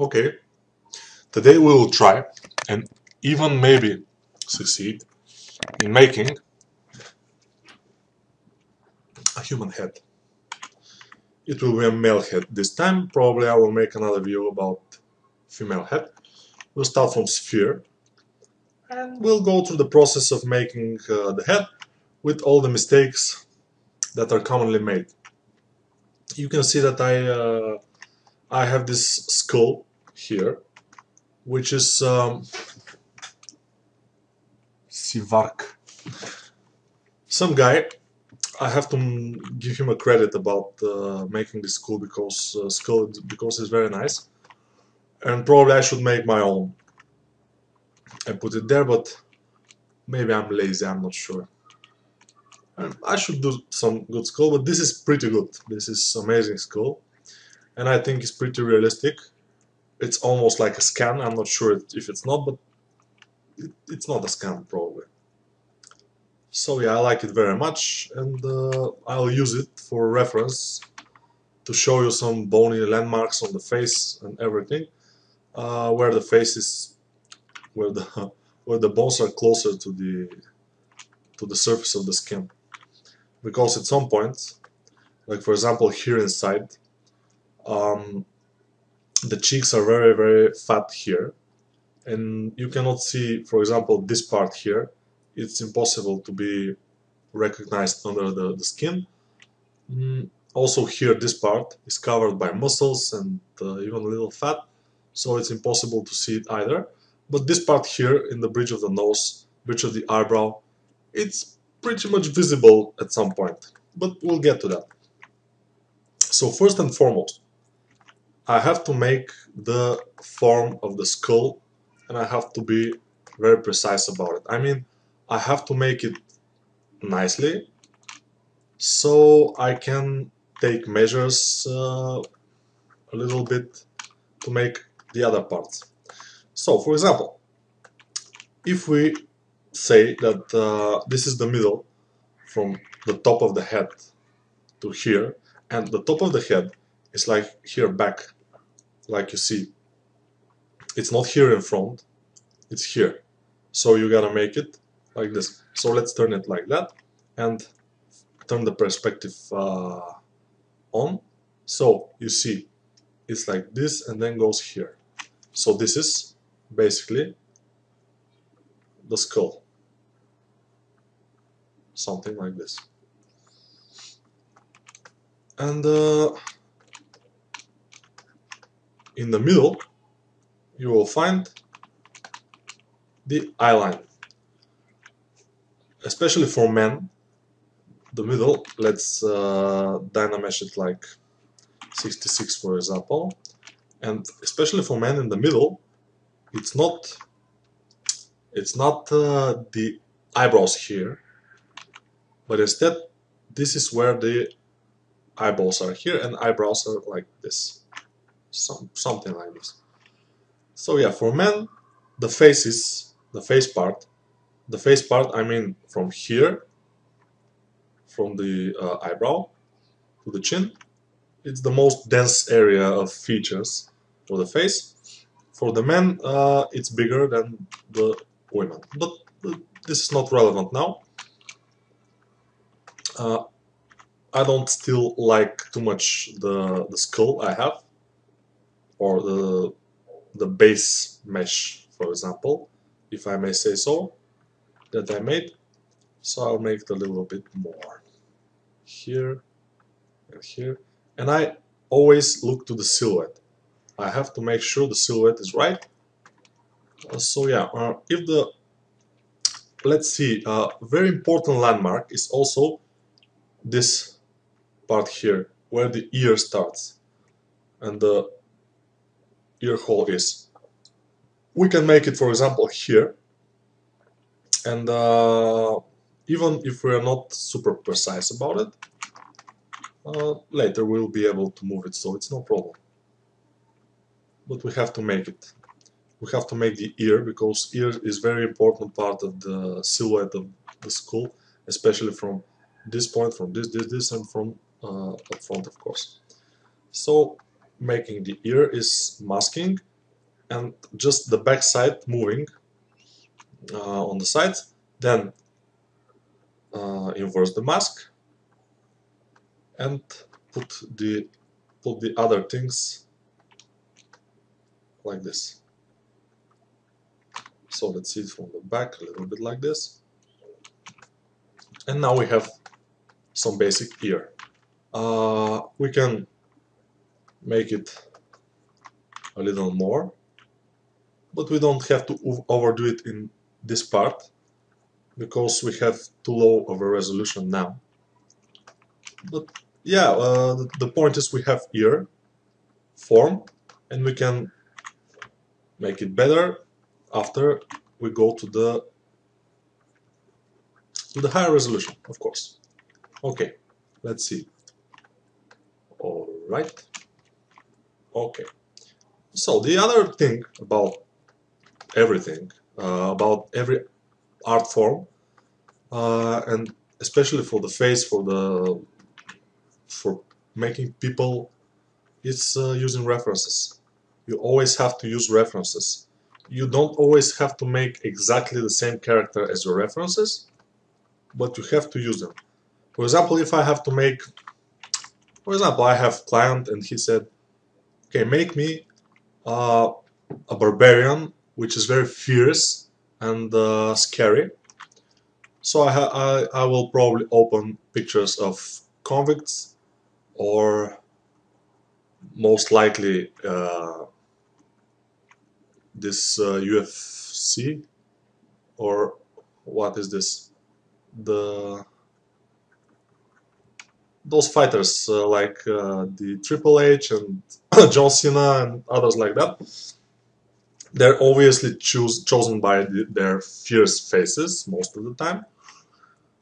Okay, today we will try and even maybe succeed in making a human head. It will be a male head this time. Probably I will make another video about female head. We'll start from sphere and we'll go through the process of making the head with all the mistakes that are commonly made. You can see that I have this skull here, which is Sivark. Some guy, I have to give him a credit about making this skull because it's very nice, and probably I should make my own and put it there, but maybe I'm lazy, I'm not sure. I should do some good skull, but this is pretty good. This is amazing skull, and I think it's pretty realistic. It's almost like a scan. I'm not sure if it's not, but it's not a scan probably. So yeah, I like it very much, and I'll use it for reference to show you some bony landmarks on the face and everything, where the face is, where the bones are closer to the surface of the skin. Because at some point, like for example here inside, the cheeks are very fat here, and you cannot see, for example, this part here. It's impossible to be recognized under the skin. Also here, this part is covered by muscles and even a little fat, so it's impossible to see it either. But this part here, in the bridge of the nose, bridge of the eyebrow, it's pretty much visible at some point, but we'll get to that. So first and foremost, I have to make the form of the skull, and I have to be very precise about it. I mean, I have to make it nicely, so I can take measures a little bit to make the other parts. So, for example, if we say that this is the middle from the top of the head to here, and the top of the head is like here back, like you see. It's not here in front, it's here. So you gotta make it like this. So let's turn it like that and turn the perspective on. So you see, it's like this and then goes here. So this is basically the skull. Something like this. And in the middle, you will find the eyeline. Especially for men, the middle, let's dynamesh it like 66 for example, and especially for men in the middle, it's not the eyebrows here, but instead this is where the eyeballs are here and eyebrows are like this, something like this. So yeah, for men, the face is the face part. The face part, I mean, from here, from the eyebrow to the chin, it's the most dense area of features for the face. For the men, it's bigger than the women, but this is not relevant now. I don't still like too much the skull I have, or the base mesh, for example, if I may say so, that I made. So I'll make it a little bit more here and here, and I always look to the silhouette. I have to make sure the silhouette is right. So yeah, if the, let's see, very important landmark is also this part here, where the ear starts and the ear hole is. We can make it, for example, here, and even if we are not super precise about it, later we'll be able to move it, so it's no problem. But we have to make it. We have to make the ear, because ear is very important part of the silhouette of the skull, especially from this point, from this, and from up front, of course. So making the ear is masking, and just the back side moving on the sides. Then inverse the mask and put the other things like this. So let's see it from the back a little bit like this. And now we have some basic ear. We can make it a little more, but we don't have to overdo it in this part because we have too low of a resolution now. But yeah, the point is we have ear form, and we can make it better after we go to the higher resolution, of course. Okay, let's see. All right. Okay. So the other thing about everything, about every art form, and especially for the face, for making people, it's using references. You always have to use references. You don't always have to make exactly the same character as your references, but you have to use them. For example, if I have to make, for example, I have a client and he said, okay, make me a barbarian which is very fierce and scary. So I will probably open pictures of convicts, or most likely this UFC, or what is this? Those fighters like the Triple H and John Cena and others like that. They're obviously chosen by their fierce faces most of the time,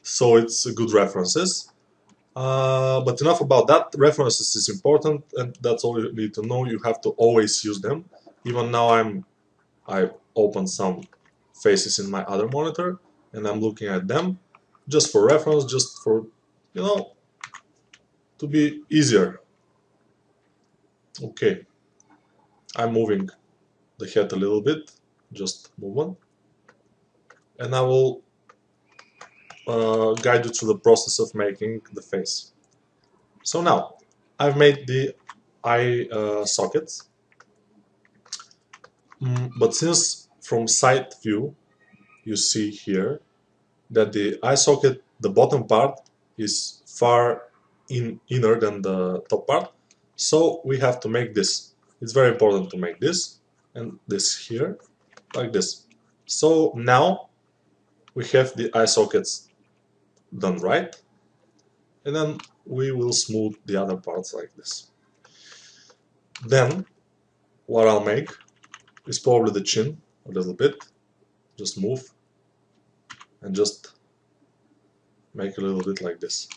so it's good references. But enough about that. References is important, and that's all you need to know. You have to always use them. Even now I opened some faces in my other monitor, and I'm looking at them just for reference, just for, you know, to be easier. Okay, I'm moving the head a little bit, just move on, and I will guide you through the process of making the face. So now I've made the eye sockets, but since from side view you see here that the eye socket, the bottom part, is far inner than the top part, so we have to make this. It's very important to make this and this here, like this. So now we have the eye sockets done right, and then we will smooth the other parts like this. Then what I'll make is probably the chin a little bit, just move and just make a little bit like this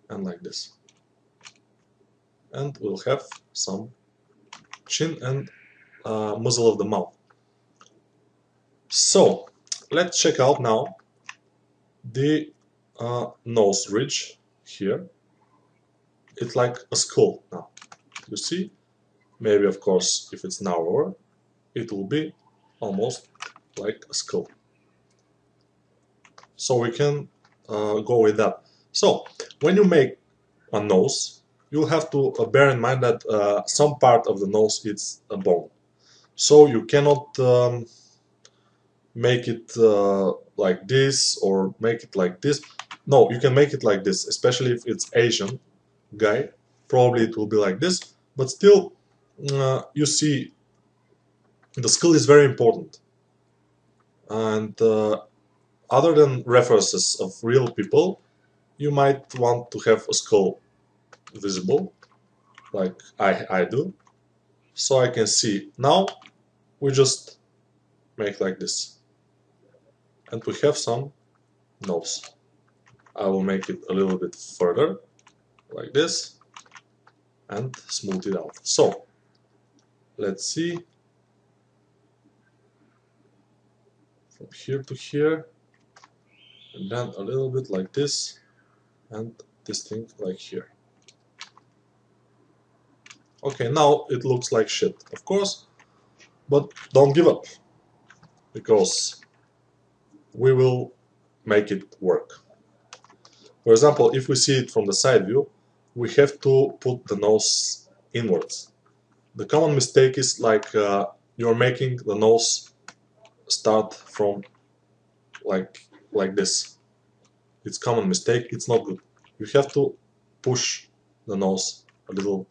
and like this, and we'll have some chin and muzzle of the mouth. So let's check out now the nose ridge here. It's like a skull now, you see. Maybe of course if it's narrower it will be almost like a skull, so we can go with that. So when you make a nose, you'll have to bear in mind that some part of the nose is a bone, so you cannot make it like this or make it like this. No, you can make it like this, especially if it's Asian guy, probably it will be like this, but still you see the skull is very important. And other than references of real people, you might want to have a skull visible, like I do, so I can see. Now we just make like this, and we have some nose. I will make it a little bit further, like this, and smooth it out. So let's see, from here to here, and then a little bit like this, and this thing like here. Okay, now it looks like shit, of course, But don't give up, because we will make it work. For example, if we see it from the side view, we have to put the nose inwards. The common mistake is like you're making the nose start from like this. It's common mistake, it's not good. You have to push the nose a little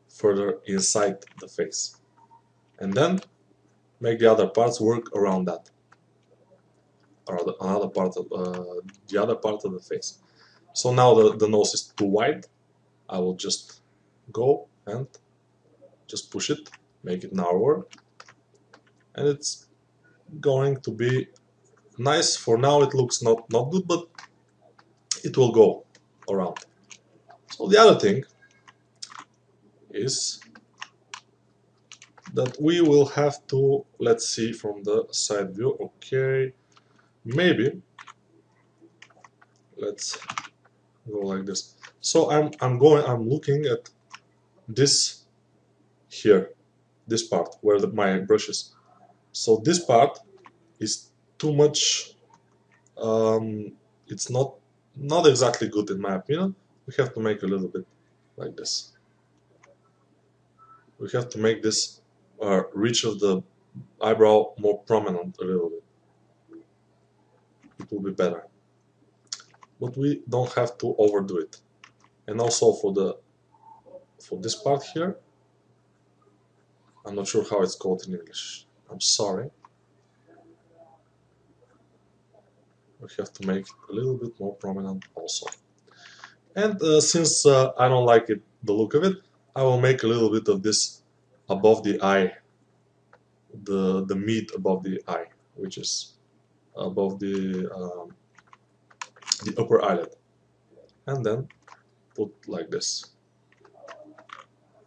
further inside the face, and then make the other parts work around that, or another part of the other part of the face. So now the nose is too wide. I will just go and just push it, make it narrower, and it's going to be nice. For now it looks not good, but it will go around. So the other thing is that we will have to, let's see from the side view, okay, maybe let's go like this. So I'm looking at this here, this part where my brush is. So this part is too much, it's not exactly good in my opinion. We have to make a little bit like this. We have to make this ridge of the eyebrow more prominent a little bit. It will be better. But we don't have to overdo it. And also for this part here, I'm not sure how it's called in English. I'm sorry. We have to make it a little bit more prominent also. And since I don't like it, the look of it, I will make a little bit of this above the eye, the meat above the eye, which is above the upper eyelid, and then put like this.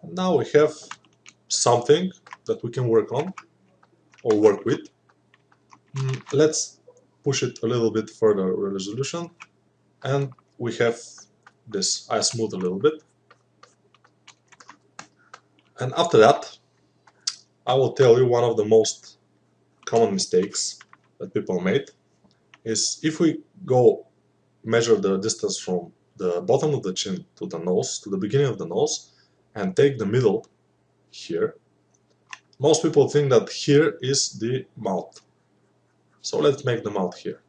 And now we have something that we can work on or work with. Let's push it a little bit further resolution, and we have this. I smooth a little bit, and after that I will tell you one of the most common mistakes that people made is if we go measure the distance from the bottom of the chin to the nose, to the beginning of the nose, and take the middle here. Most people think that here is the mouth. So let's make the mouth here.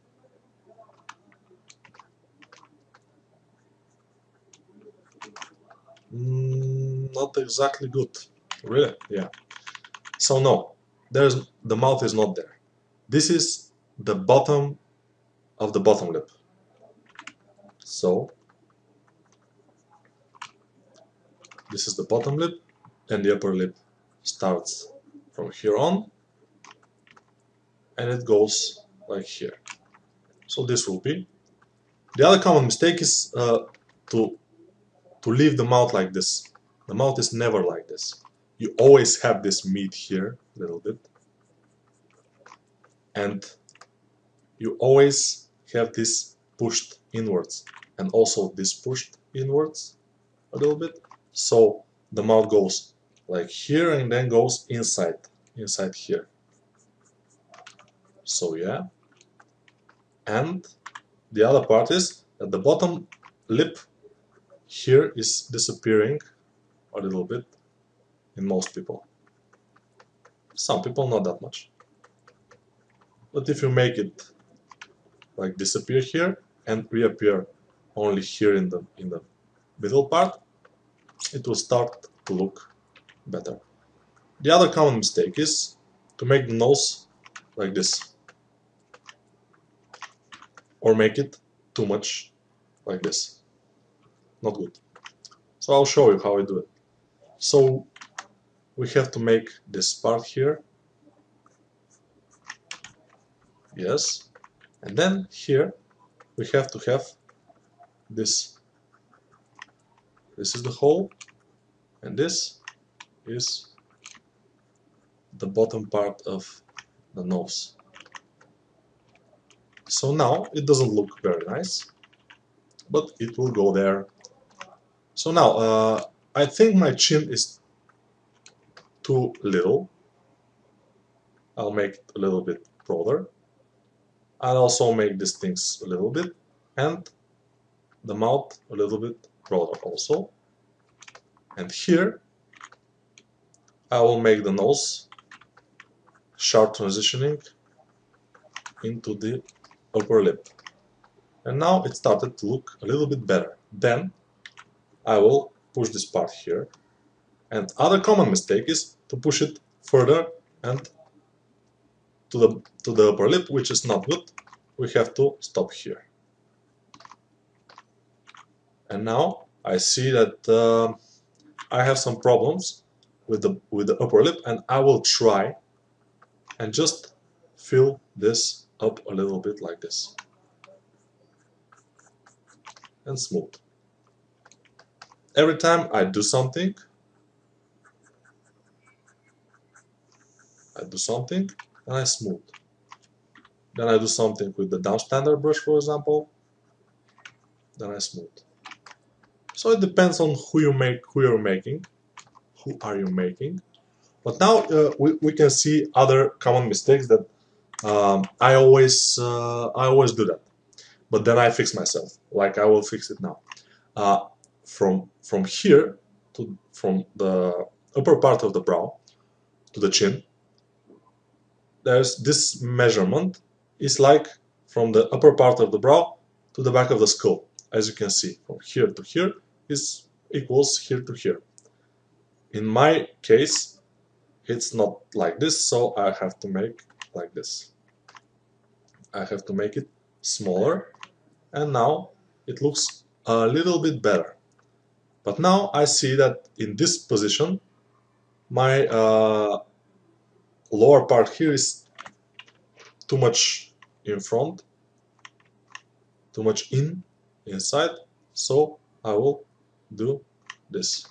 Not exactly good. Really? Yeah. So no, the mouth is not there. This is the bottom of the bottom lip. So this is the bottom lip, and the upper lip starts from here on, and it goes like here. So this will be. The other common mistake is to leave the mouth like this. The mouth is never like this. You always have this meat here a little bit, and you always have this pushed inwards, and also this pushed inwards a little bit. So the mouth goes like here and then goes inside here. So yeah. And the other part is that the bottom lip here is disappearing a little bit in most people. Some people not that much. But if you make it like disappear here and reappear only here in the middle part, it will start to look better. The other common mistake is to make the nose like this, or make it too much like this. Not good. So I'll show you how I do it. So we have to make this part here. Yes. And then here we have to have this. This is the hole, and this is the bottom part of the nose. So now it doesn't look very nice, but it will go there. So now I think my chin is too little. I'll make it a little bit broader. I'll also make these things a little bit, and the mouth a little bit broader also. And here I will make the nose sharp transitioning into the upper lip. And now it started to look a little bit better. Then I will push this part here. And other common mistake is to push it further and to the upper lip, which is not good. We have to stop here. And now I see that I have some problems with the upper lip, and I will try and just fill this up a little bit like this and smooth. Every time I do something, and I smooth. Then I do something with the down standard brush, for example, then I smooth. So it depends on who you are you making. But now we can see other common mistakes that I always do that. But then I fix myself, like I will fix it now. From here from the upper part of the brow to the chin, there's this measurement is like from the upper part of the brow to the back of the skull. As you can see, from here to here is equals here to here. In my case, it's not like this, so I have to make like this. I have to make it smaller, and now it looks a little bit better. But now I see that in this position, my lower part here is too much in front, too much inside, so I will do this.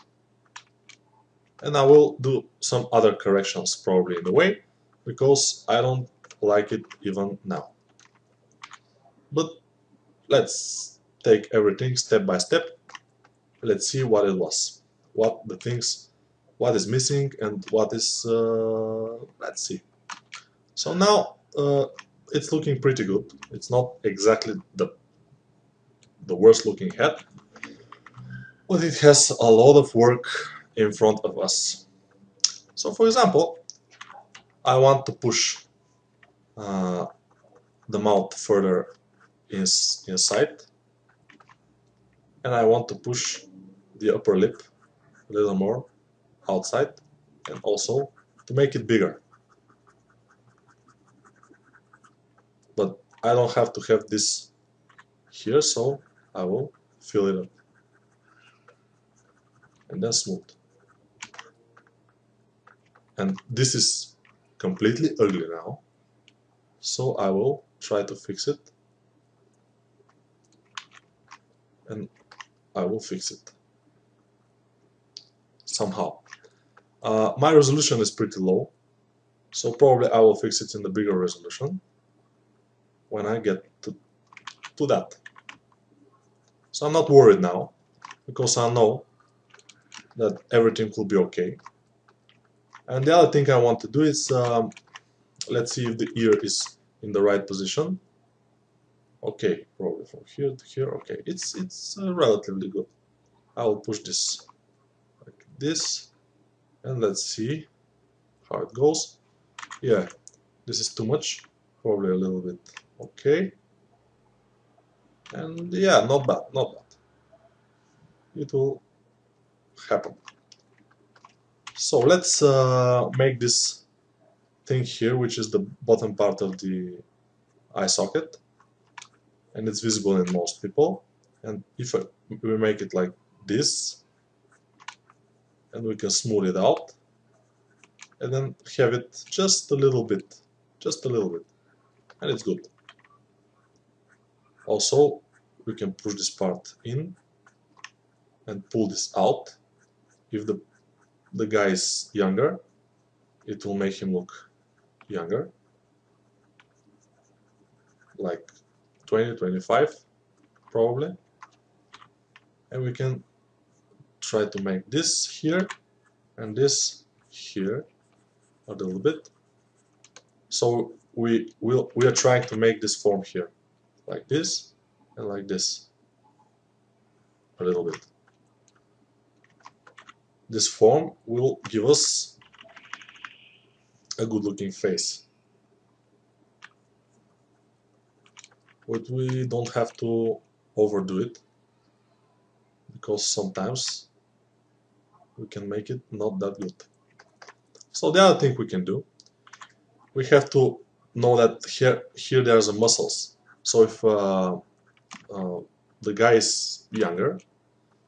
And I will do some other corrections probably in the way, because I don't like it even now. But let's take everything step by step. Let's see what it was, what is missing and what is, let's see. So now it's looking pretty good. It's not exactly the worst looking head, but it has a lot of work in front of us. So for example, I want to push the mouth further inside, and I want to push the upper lip a little more outside, and also to make it bigger. But I don't have to have this here, so I will fill it up and then smooth. And this is completely ugly now, so I will try to fix it, and I will fix it somehow. My resolution is pretty low, so probably I will fix it in the bigger resolution when I get to that. So I'm not worried now, because I know that everything will be okay. And the other thing I want to do is, let's see if the ear is in the right position. Okay, probably from here to here. Okay, it's relatively good. I will push this like this, and let's see how it goes. Yeah, this is too much. Probably a little bit. Okay, and yeah, not bad, not bad. It will happen. So let's make this thing here, which is the bottom part of the eye socket, and it's visible in most people. And if we make it like this, and we can smooth it out, and then have it just a little bit, and it's good. Also, we can push this part in and pull this out. If the guy is younger, it will make him look younger, like 20, 25 probably. And we can try to make this here and this here a little bit. So we are trying to make this form here, like this and like this, a little bit. This form will give us a good looking face. But we don't have to overdo it, because sometimes we can make it not that good. So the other thing we can do, we have to know that here there's a muscles. So if the guy is younger,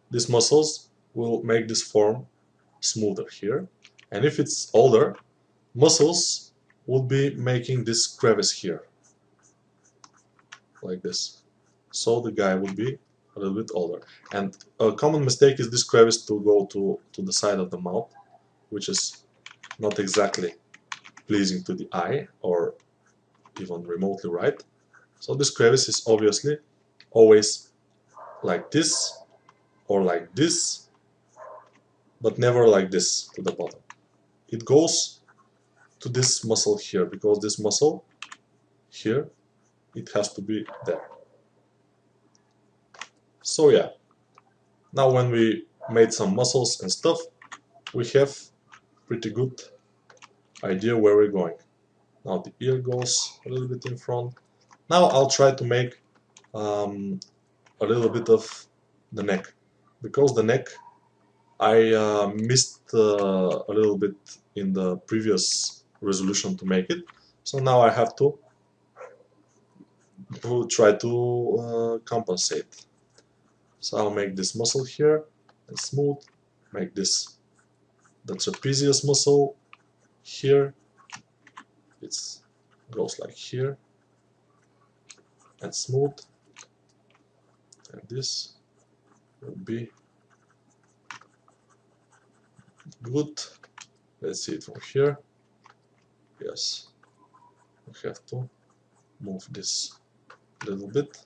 these muscles will make this form smoother here, and if it's older, muscles will be making this crevice here, like this. So the guy will be a little bit older. And a common mistake is this crevice to go to the side of the mouth, which is not exactly pleasing to the eye or even remotely right. So this crevice is obviously always like this or like this, but never like this to the bottom. It goes to this muscle here, because this muscle here, it has to be there. So yeah, now when we made some muscles and stuff, we have pretty good idea where we're going. Now the ear goes a little bit in front. Now I'll try to make a little bit of the neck, because the neck I missed a little bit in the previous resolution to make it, so now I have to try to compensate. So I'll make this muscle here and smooth, make this the trapezius muscle here, it goes like here, and smooth, and this will be good. Let's see it from here. Yes, we have to move this a little bit.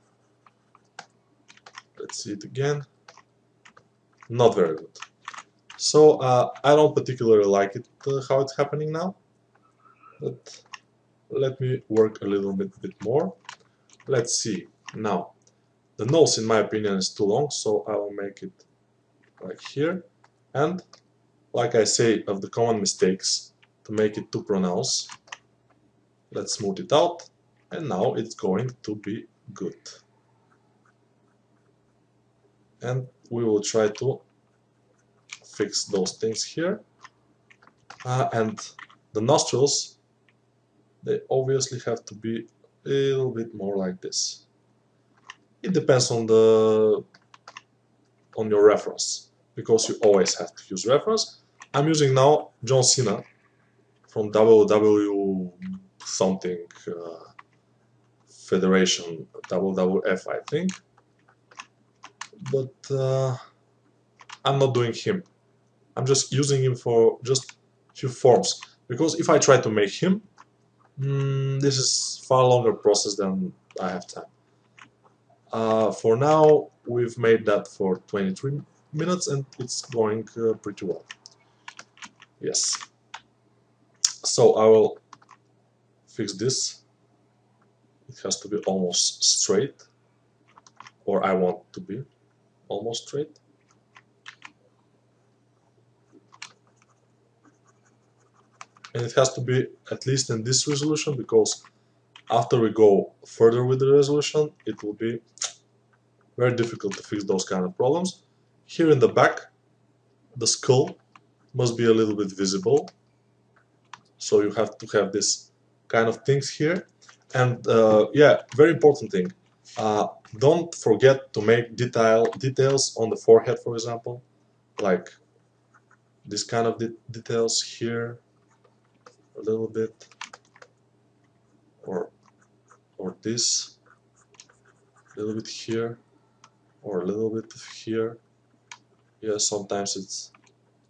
Let's see it again. Not very good. So I don't particularly like it how it's happening now, but let me work a little bit more. Let's see. Now the nose, in my opinion, is too long, so I will make it like here. And like I say, of the common mistakes, to make it too pronounced, let's smooth it out, and now it's going to be good. And we will try to fix those things here. And the nostrils, they obviously have to be a little bit more like this. It depends on your reference, because you always have to use reference. I'm using now John Cena from WW something Federation, WWF, I think. But I'm not doing him. I'm just using him for just few forms, because if I try to make him, this is far longer process than I have time. For now, we've made that for 23 minutes and it's going pretty well. Yes. So I will fix this. It has to be almost straight, or I want to be almost straight. And it has to be at least in this resolution, because after we go further with the resolution, it will be very difficult to fix those kind of problems. Here in the back, the skull must be a little bit visible, so you have to have this kind of things here. And yeah, very important thing, don't forget to make details on the forehead, for example, like this kind of details here a little bit, or this a little bit here, or a little bit here. Yeah, sometimes it's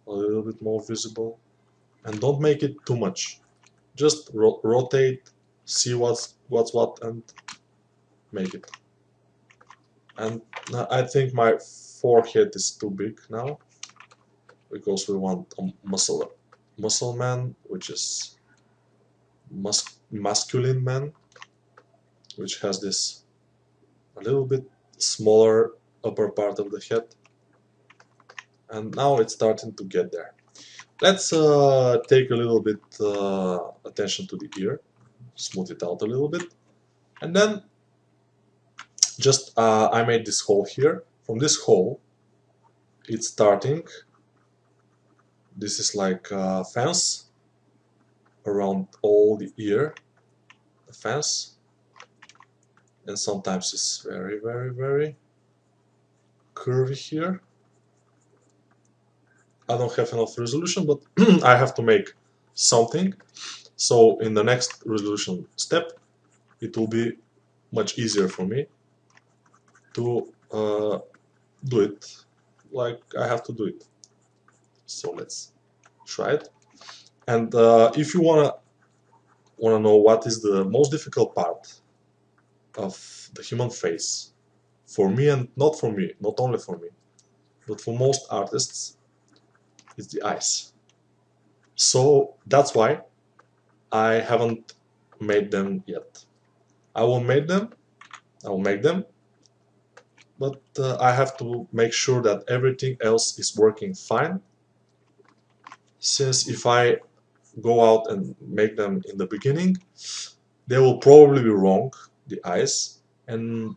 a little bit more visible. And don't make it too much, just rotate, see what's what, and make it. And I think my forehead is too big now, because we want a muscle man, which is masculine man, which has this a little bit smaller upper part of the head, and now it's starting to get there. Let's take a little bit attention to the ear, smooth it out a little bit, and then just I made this hole here. From this hole, it's starting. This is like a fence around all the ear, the fence, and sometimes it's very, very, very curvy here. I don't have enough resolution, but I have to make something. So in the next resolution step, it will be much easier for me to do it like I have to do it. So let's try it. And if you wanna know what is the most difficult part of the human face, for me and not for me, not only for me, but for most artists, it's the eyes. So that's why I haven't made them yet. I will make them, but I have to make sure that everything else is working fine, since if I go out and make them in the beginning, they will probably be wrong, the eyes, and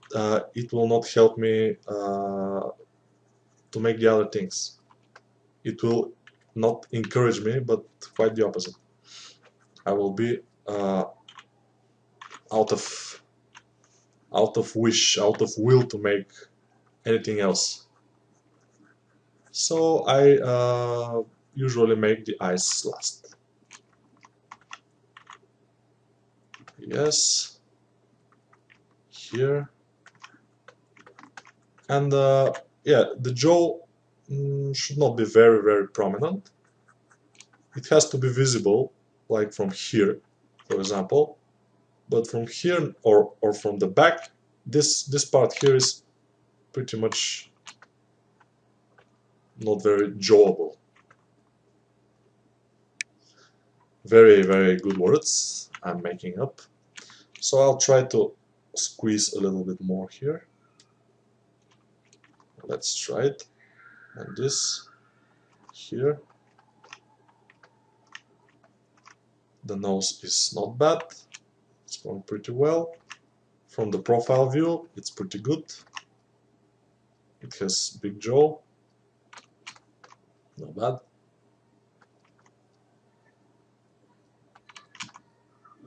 it will not help me to make the other things. It will not encourage me, but quite the opposite. I will be out of will to make anything else. So I usually make the eyes last. Yes, here, and yeah, the jaw should not be very, very prominent. It has to be visible, like from here, for example. But from here or from the back, this part here is pretty much not very jawable. Very, very good words I'm making up. So I'll try to squeeze a little bit more here. Let's try it. And this here. The nose is not bad. It's going pretty well. From the profile view, it's pretty good. It has big jaw. Not bad.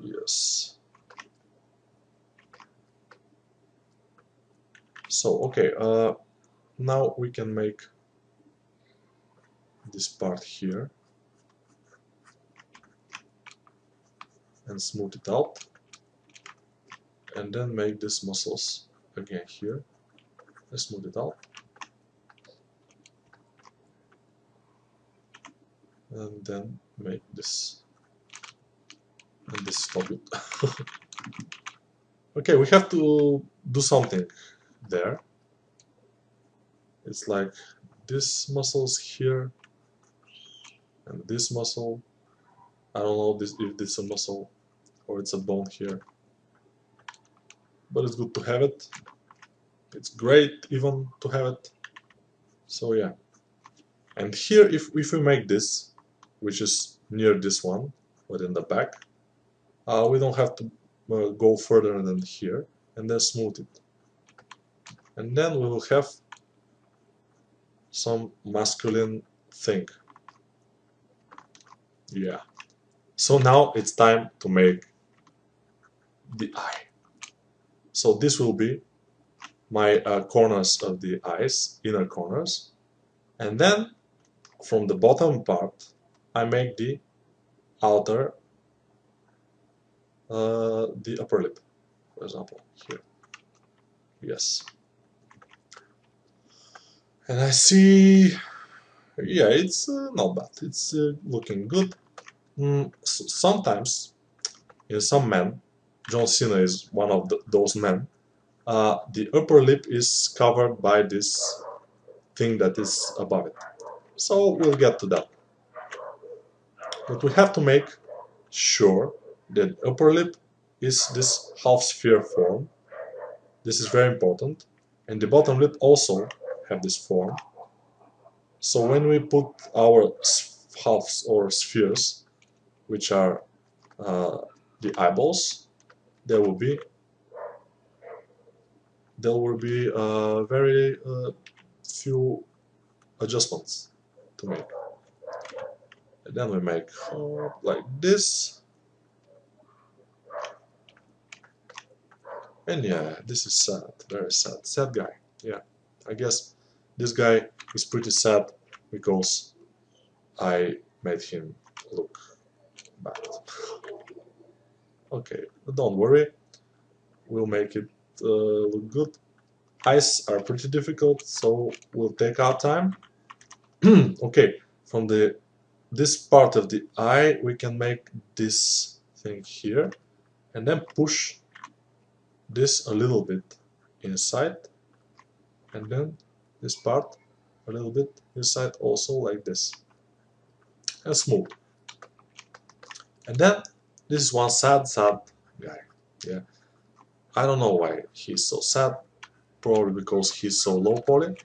Yes. So, okay, now we can make this part here and smooth it out, and then make these muscles again here and smooth it out, and then make this, and this stop it. Okay, we have to do something there. It's like this muscles here and this muscle. I don't know if this is a muscle or it's a bone here, but it's good to have it. It's great even to have it. So yeah, and here if we make this, which is near this one but in the back, we don't have to go further than here, and then smooth it, and then we will have some masculine thing. Yeah. So now it's time to make the eye. So this will be my corners of the eyes, inner corners, and then from the bottom part I make the outer, the upper lip, for example, here. Yes. And I see, yeah, it's not bad. It's looking good. Sometimes, in some men, John Cena is one of those men, the upper lip is covered by this thing that is above it. So we'll get to that. But we have to make sure The upper lip is this half sphere form. This is very important. And the bottom lip also have this form. So when we put our halves or spheres, which are the eyeballs, there will be very few adjustments to make. And then we make like this. And yeah, this is sad, very sad. Sad guy. Yeah, I guess this guy is pretty sad because I made him look bad. Okay, but don't worry, we'll make it look good. Eyes are pretty difficult, so we'll take our time. Okay, from this part of the eye, we can make this thing here, and then push this a little bit inside, and then this part a little bit inside also, like this, and smooth. And then this is one sad guy. Yeah, I don't know why he's so sad. Probably because he's so low poly.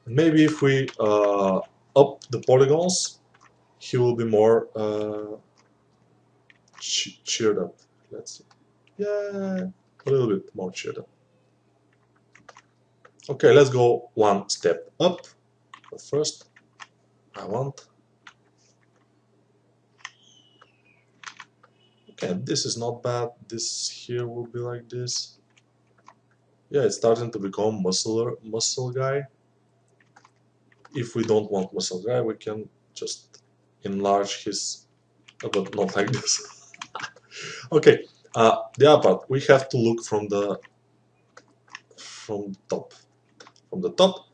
Maybe if we up the polygons, he will be more cheered up. Let's see. Yeah, a little bit more cheered up. Okay, let's go one step up. But first, I want. Okay, this is not bad. This here will be like this. Yeah, it's starting to become muscle guy. If we don't want muscle guy, we can just enlarge his, but not like this. Okay, the other part, we have to look from the top. From the top,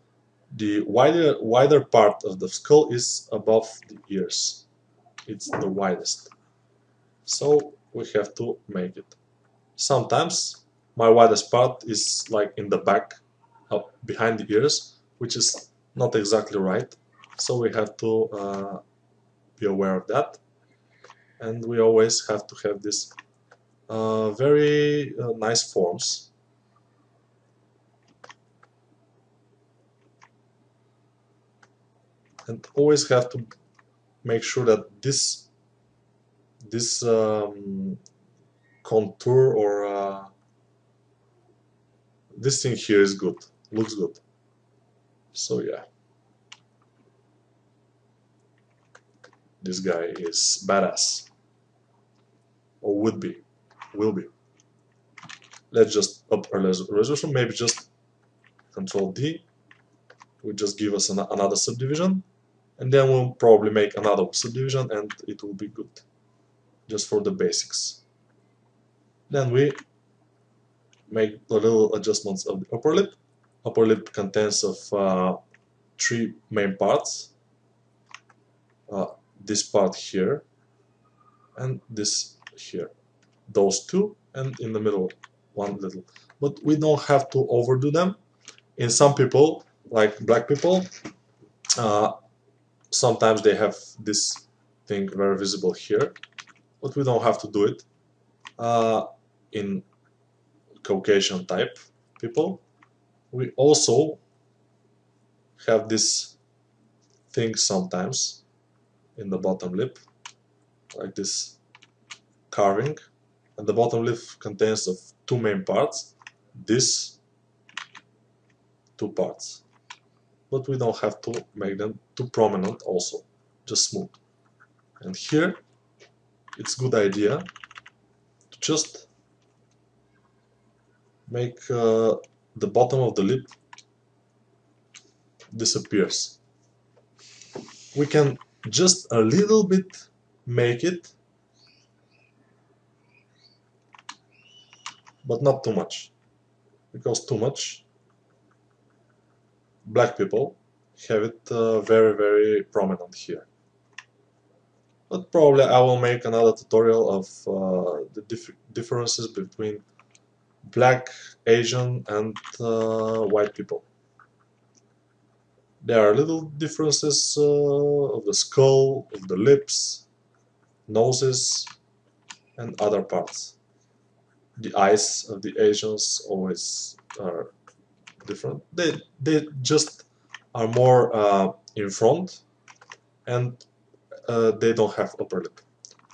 the wider part of the skull is above the ears. It's the widest. So we have to make it. Sometimes my widest part is like in the back, up behind the ears, which is not exactly right. So we have to be aware of that. And we always have to have this very nice forms. And always have to make sure that this contour or this thing here is good, looks good. So yeah, this guy is badass, or will be. Let's just up our resolution, maybe just Control D, will just give us another subdivision, and then we'll probably make another subdivision and it will be good, just for the basics. Then we make the little adjustments of the upper lip. Upper lip contains of three main parts. This part here and this here. Those two, and in the middle one little. But we don't have to overdo them. In some people, like black people, sometimes they have this thing very visible here, but we don't have to do it. In Caucasian type people, we also have this thing sometimes in the bottom lip, like this carving, and the bottom lip contains of two main parts, this two parts, but we don't have to make them too prominent also, just smooth. And here it's good idea to just make the bottom of the lip disappears. We can just a little bit make it, but not too much, because too much, black people have it very prominent here. But probably I will make another tutorial of the differences between black, Asian and white people. There are little differences of the skull, of the lips, noses, and other parts. The eyes of the Asians always are different. They just are more in front, and they don't have upper lip.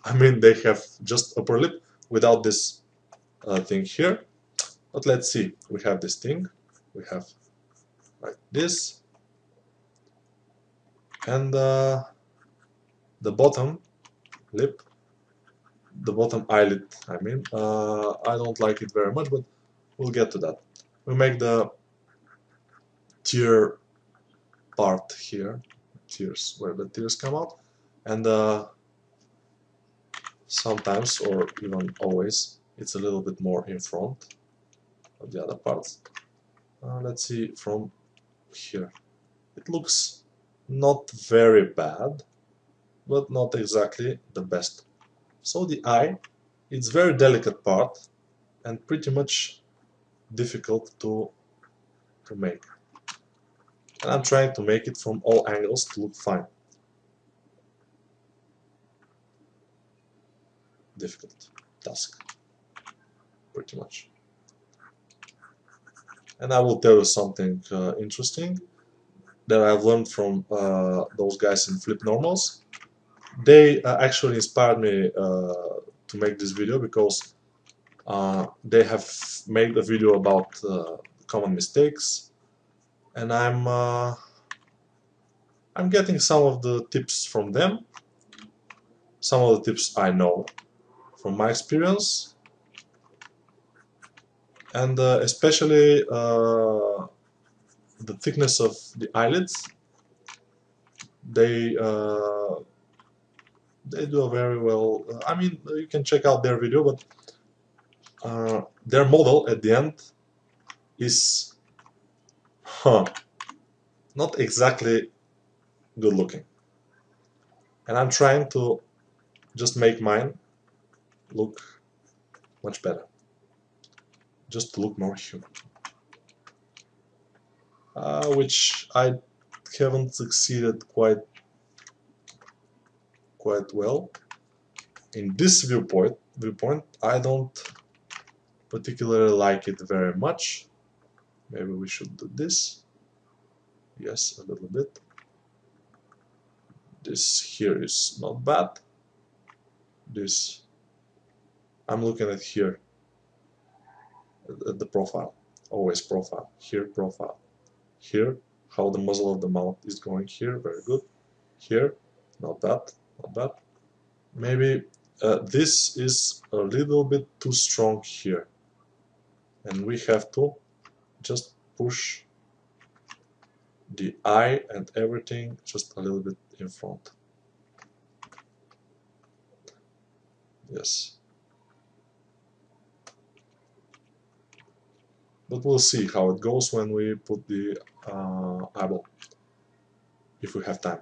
I mean, they have just upper lip without this thing here. But let's see. We have this thing. We have like this, and the bottom lip, the bottom eyelid. I mean, I don't like it very much, but we'll get to that. We make the tear part here, tears, where the tears come out, and sometimes, or even always, it's a little bit more in front of the other parts. Let's see from here. It looks not very bad, but not exactly the best. So the eye, it's very delicate part and pretty much difficult to make. And I'm trying to make it from all angles to look fine. Difficult task, pretty much. And I will tell you something interesting that I've learned from those guys in Flip Normals. They actually inspired me to make this video because they have made a video about common mistakes, and I'm getting some of the tips from them. Some of the tips I know from my experience, and especially the thickness of the eyelids. They do a very well. I mean, you can check out their video, but their model at the end is not exactly good looking, and I'm trying to just make mine look much better, just to look more human, which I haven't succeeded quite well. In this viewpoint, I don't particularly like it very much. Maybe we should do this. Yes, a little bit. This here is not bad. This, I'm looking at here, at the profile. Always profile. Here, profile. Here, how the muzzle of the mouth is going here. Very good. Here, not bad, not bad. Maybe this is a little bit too strong here, and we have to just push the eye and everything just a little bit in front. Yes. But we'll see how it goes when we put the eyeball, if we have time.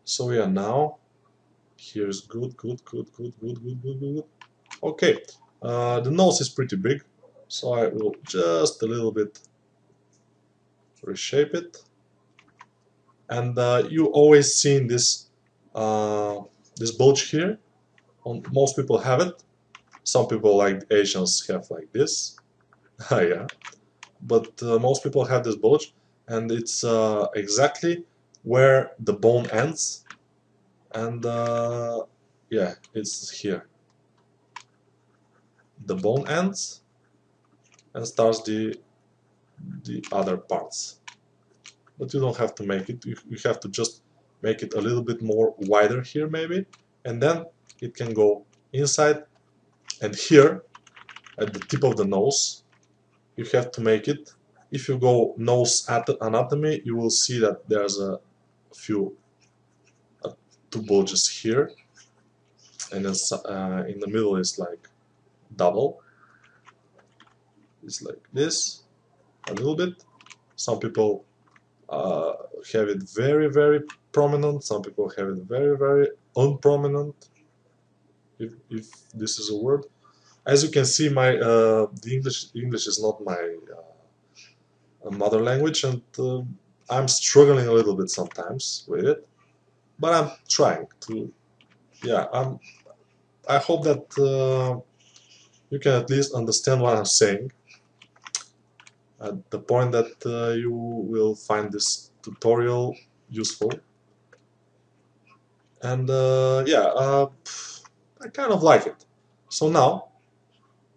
So yeah, now here's good. Okay, the nose is pretty big, so I will just a little bit reshape it. And you always seen this this bulge here. Most people have it. Some people, like Asians, have like this. Yeah, but most people have this bulge, and it's exactly where the bone ends, and yeah, it's here. The bone ends and starts the other parts. But you don't have to make it. You have to just make it a little bit more wider here, maybe, and then it can go inside. And here, at the tip of the nose, you have to make it. If you go nose anatomy, you will see that there's a few two bulges here, and then in the middle is like double. It's like this, a little bit. Some people have it very prominent. Some people have it very unprominent, if this is a word. As you can see, my the English is not my mother language, and I'm struggling a little bit sometimes with it, but I'm trying to yeah, I hope that you can at least understand what I'm saying at the point that you will find this tutorial useful. And yeah, I kind of like it. So now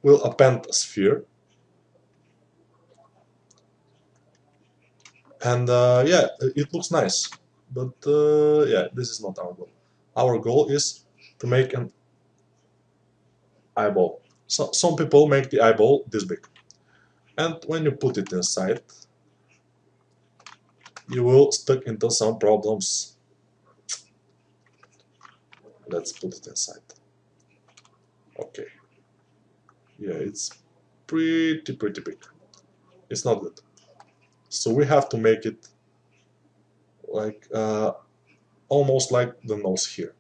we'll append a sphere. And yeah, it looks nice. But yeah, this is not our goal. Our goal is to make an eyeball. So some people make the eyeball this big. And when you put it inside, you will stuck into some problems. Let's put it inside. Okay. Yeah, it's pretty big. It's not good. So we have to make it like almost like the nose here.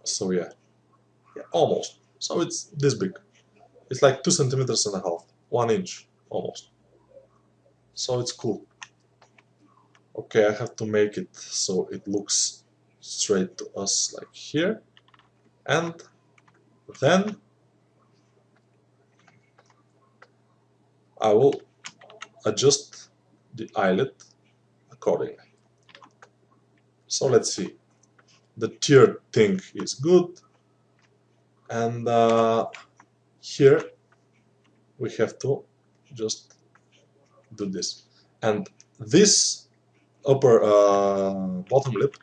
So yeah, almost. So it's this big. It's like 2 centimeters and a half, 1 inch almost. So it's cool. Okay, I have to make it so it looks straight to us like here, and then I will adjust the eyelid accordingly. So let's see. The tiered thing is good, and here we have to just do this. And this upper bottom lip,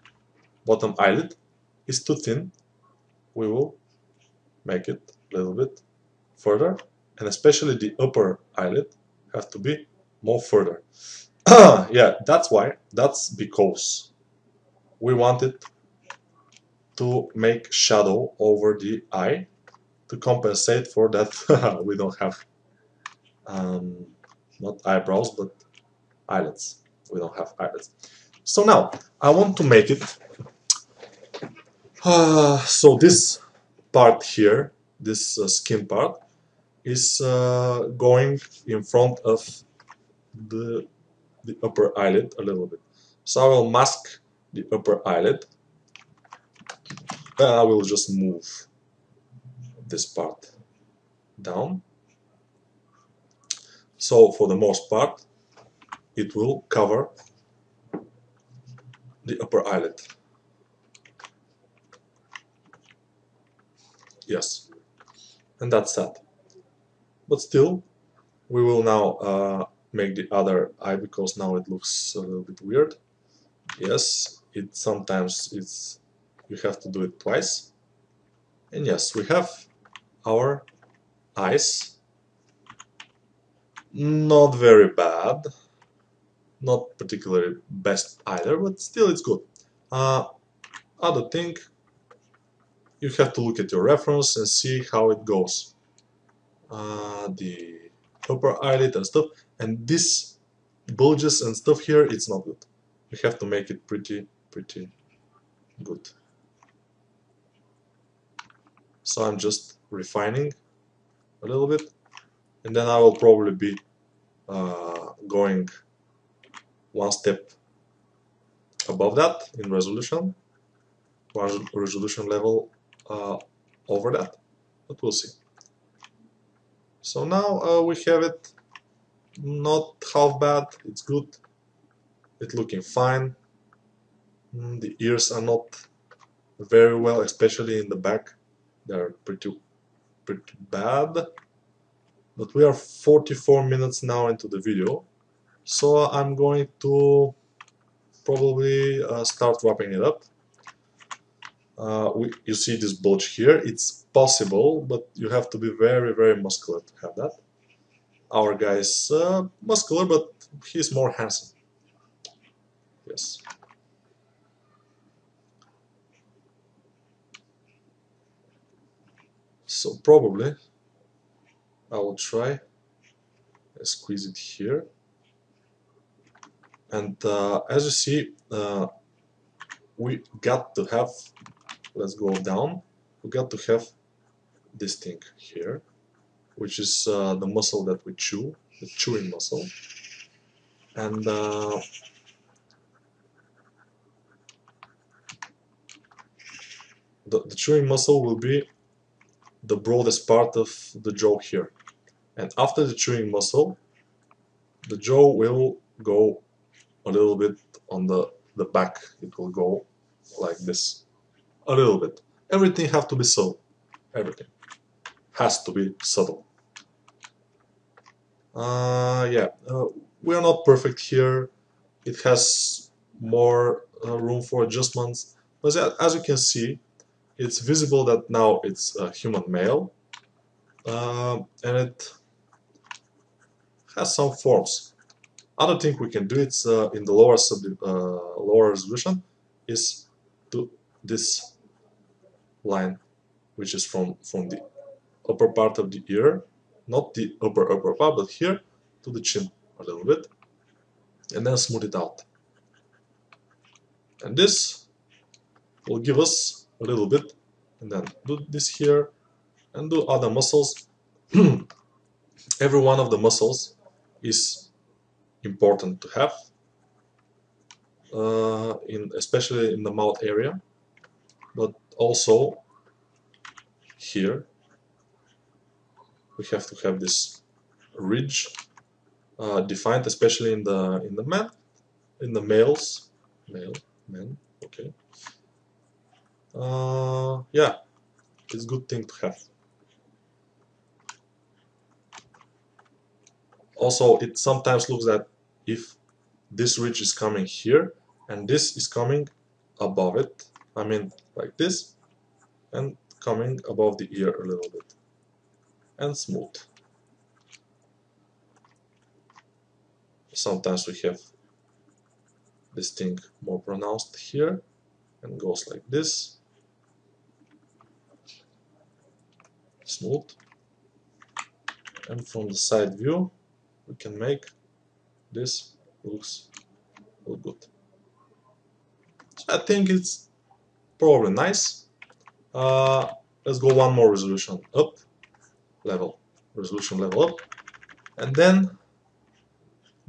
bottom eyelid is too thin. We will make it a little bit further, and especially the upper eyelid have to be more further. Yeah, that's why. That's because we wanted to make shadow over the eye to compensate for that we don't have not eyebrows but eyelids. We don't have eyelids. So now I want to make it so this part here, this skin part, is going in front of the upper eyelid a little bit. So I will mask the upper eyelid, and I will just move this part down. So for the most part, it will cover the upper eyelid. Yes, and that's that. But still, we will now make the other eye because now it looks a little bit weird. Yes, it sometimes it's you have to do it twice. And yes, we have our eyes. Not very bad, not particularly best either, but still it's good. Other thing, you have to look at your reference and see how it goes. The upper eyelid and stuff, and this bulges and stuff here, it's not good. You have to make it pretty good. So I'm just refining a little bit, and then I will probably be going one step above that in resolution, one resolution level over that, but we'll see. So now we have it not half bad, it's good, it's looking fine. The ears are not very well, especially in the back, they're pretty bad. But we are 44 minutes now into the video, so I'm going to probably start wrapping it up. You see this bulge here, it's possible, but you have to be very muscular to have that. Our guy is muscular, but he's more handsome. Yes. So probably I will try and squeeze it here. And as you see, we got to have, let's go down, we got to have this thing here, which is the muscle that we chew, the chewing muscle. And the chewing muscle will be the broadest part of the jaw here. And after the chewing muscle, the jaw will go a little bit on the back. It will go like this. A little bit. Everything has to be subtle. Everything has to be subtle. Yeah, we are not perfect here. It has more room for adjustments. But as you can see, it's visible that now it's a human male. And it has some forms. Other thing we can do it's in the lower resolution is to this line, which is from the upper part of the ear, not the upper part, but here to the chin a little bit, and then smooth it out. And this will give us a little bit, and then do this here, and do other muscles. Every one of the muscles is important to have, especially in the mouth area, but also here we have to have this ridge defined, especially in the males, men. Okay. Yeah, it's a good thing to have. Also, it sometimes looks that if this ridge is coming here and this is coming above it, I mean like this, and coming above the ear a little bit, and smooth. Sometimes we have this thing more pronounced here and goes like this, smooth. And from the side view we can make this look good. So I think it's probably nice. Let's go one more resolution up, resolution level up, and then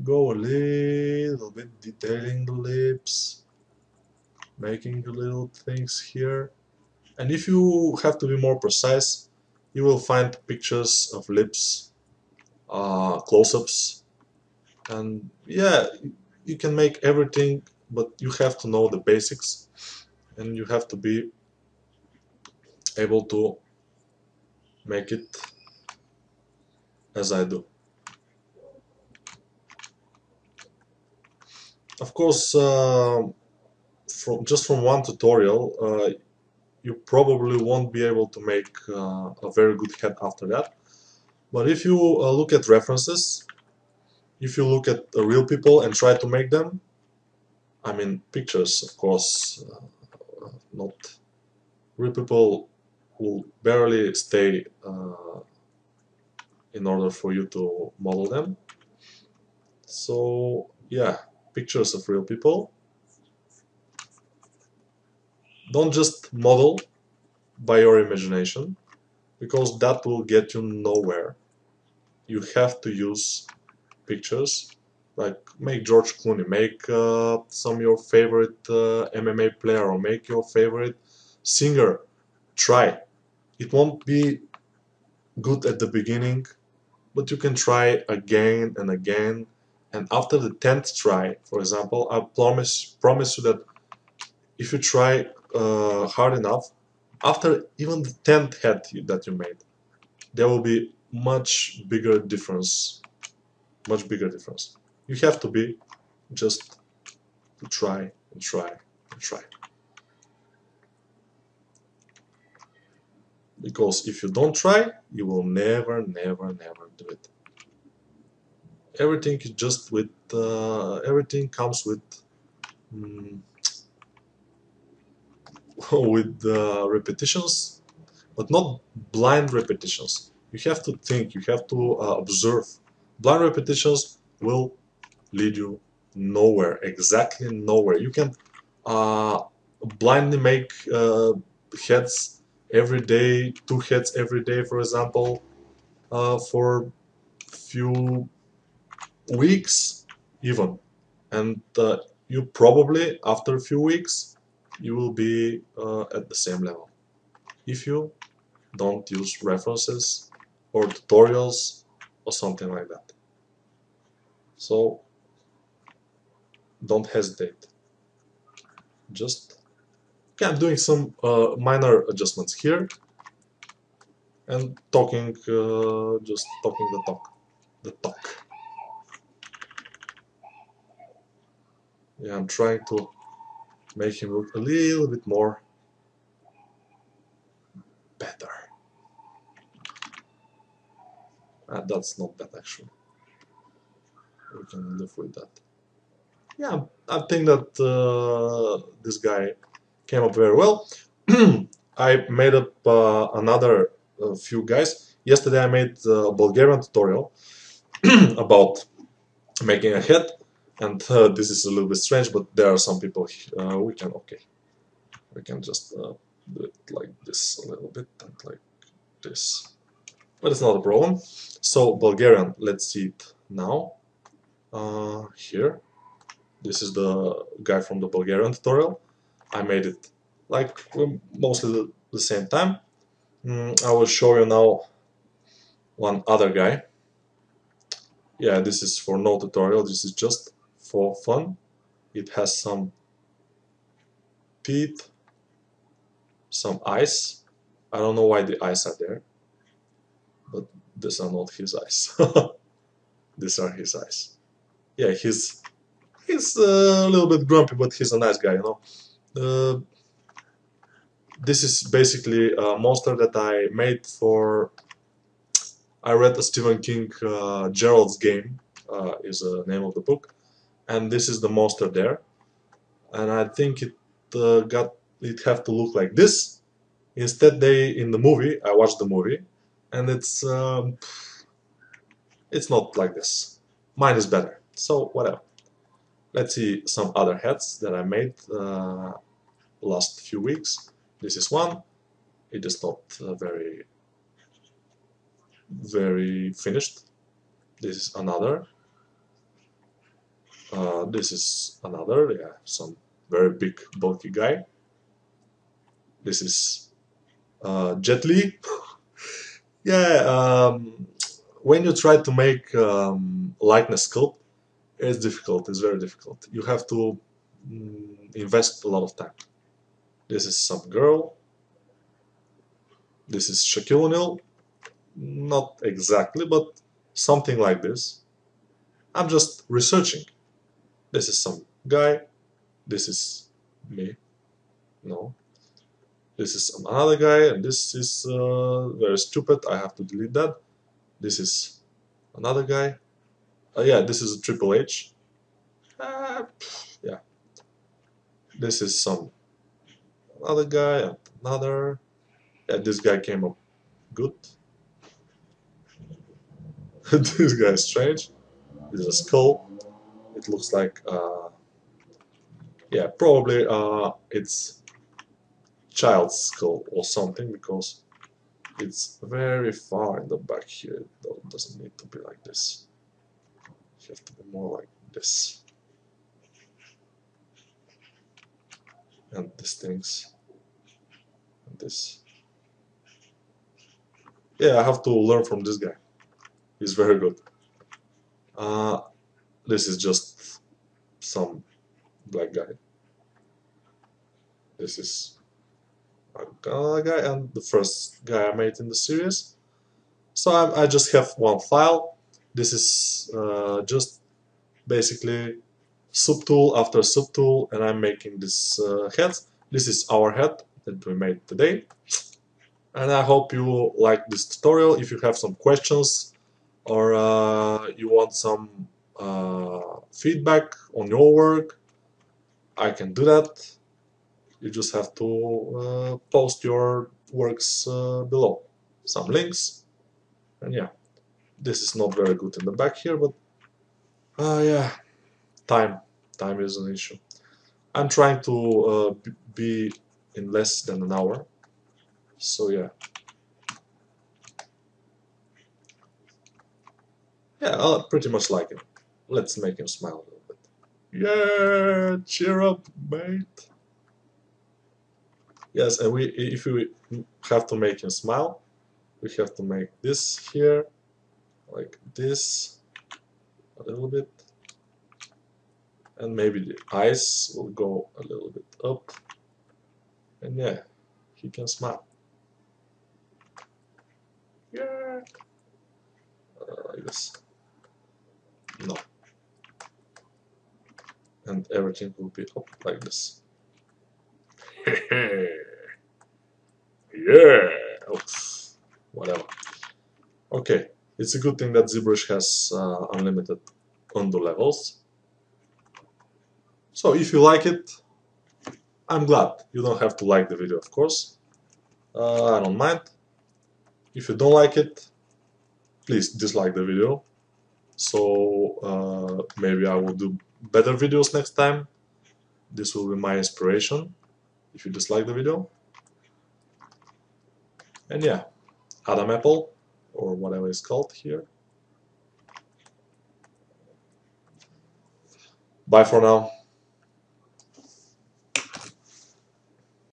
go a little bit detailing the lips, making the little things here. And if you have to be more precise, you will find pictures of lips, close-ups, and yeah, you can make everything, but you have to know the basics, and you have to be able to make it as I do. Of course, from one tutorial, you probably won't be able to make a very good head after that. But if you look at references, if you look at real people and try to make them, I mean pictures, of course, not real people will barely stay in order for you to model them. So yeah, pictures of real people. Don't just model by your imagination, because that will get you nowhere. You have to use pictures, like make George Clooney, make some of your favorite MMA player, or make your favorite singer. Try. It won't be good at the beginning, but you can try again and again, and after the 10th try, for example, I promise you that if you try hard enough, after even the 10th head that you made, there will be much bigger difference. You have to be just to try and try and try. Because if you don't try, you will never do it. Everything is just with everything comes with with repetitions, but not blind repetitions. You have to think, you have to observe. Blind repetitions will lead you nowhere, exactly nowhere. You can blindly make heads every day, 2 heads every day, for example, for few weeks even, and you probably after a few weeks you will be at the same level. if you don't use references or tutorials or something like that. So don't hesitate. Just okay, I'm doing some minor adjustments here and talking, just talking the talk. Yeah, I'm trying to make him look a little bit more better. That's not bad actually. We can live with that. Yeah, I think that this guy came up very well. I made up another few guys. Yesterday I made a Bulgarian tutorial about making a head, and this is a little bit strange, but there are some people we can just do it like this a little bit and like this, but it's not a problem. So Bulgarian, let's see it now. Here, this is the guy from the Bulgarian tutorial. I made it like mostly the same time. I will show you now one other guy. Yeah, this is for no tutorial, this is just for fun. It has some teeth, some eyes. I don't know why the eyes are there, but these are not his eyes. These are his eyes. Yeah, he's a little bit grumpy, but he's a nice guy, you know. This is basically a monster that I made for... I read a Stephen King Gerald's Game, is the name of the book, and this is the monster there. And I think it have to look like this. Instead, in the movie, I watched the movie, and it's not like this. Mine is better. So whatever. Let's see some other heads that I made last few weeks. This is one. It is not very finished. This is another. This is another. Yeah, some very big bulky guy. This is Jet Li. Yeah. When you try to make likeness sculpt, it's difficult. It's very difficult. You have to invest a lot of time. This is some girl. This is Shaquille O'Neal. Not exactly, but something like this. I'm just researching. This is some guy. This is me. No. This is another guy, and this is very stupid. I have to delete that. This is another guy. Yeah, this is a Triple H. Yeah. This is some another guy and another. Yeah, this guy came up good. This guy is strange. This is a skull. It looks like yeah, probably it's child's skull or something, because it's very far in the back here. It doesn't need to be like this. You have to be more like this. And these things. And this. Yeah, I have to learn from this guy. He's very good. This is just some black guy. This is another guy, and the first guy I made in the series. So I just have one file. This is just basically subtool after subtool, and I'm making this head. This is our head that we made today. And I hope you like this tutorial. If you have some questions or you want some feedback on your work, I can do that. You just have to post your works below. Some links. And yeah, this is not very good in the back here, but yeah, time is an issue. I'm trying to be in less than an hour. So yeah. Yeah, I pretty much like it. Let's make him smile a little bit. Yeah, cheer up, mate. Yes, and if we have to make him smile, we have to make this here, like this, a little bit, and maybe the eyes will go a little bit up, and yeah, he can smile. Yeah, like this. No, and everything will be up like this. Yeah. Oops. Whatever. Okay, it's a good thing that Zbrush has unlimited undo levels. So if you like it, I'm glad. You don't have to like the video, of course. I don't mind. If you don't like it, please dislike the video. So maybe I will do better videos next time. This will be my inspiration if you dislike the video. And yeah, Adam Apple, or whatever it's called here. Bye for now.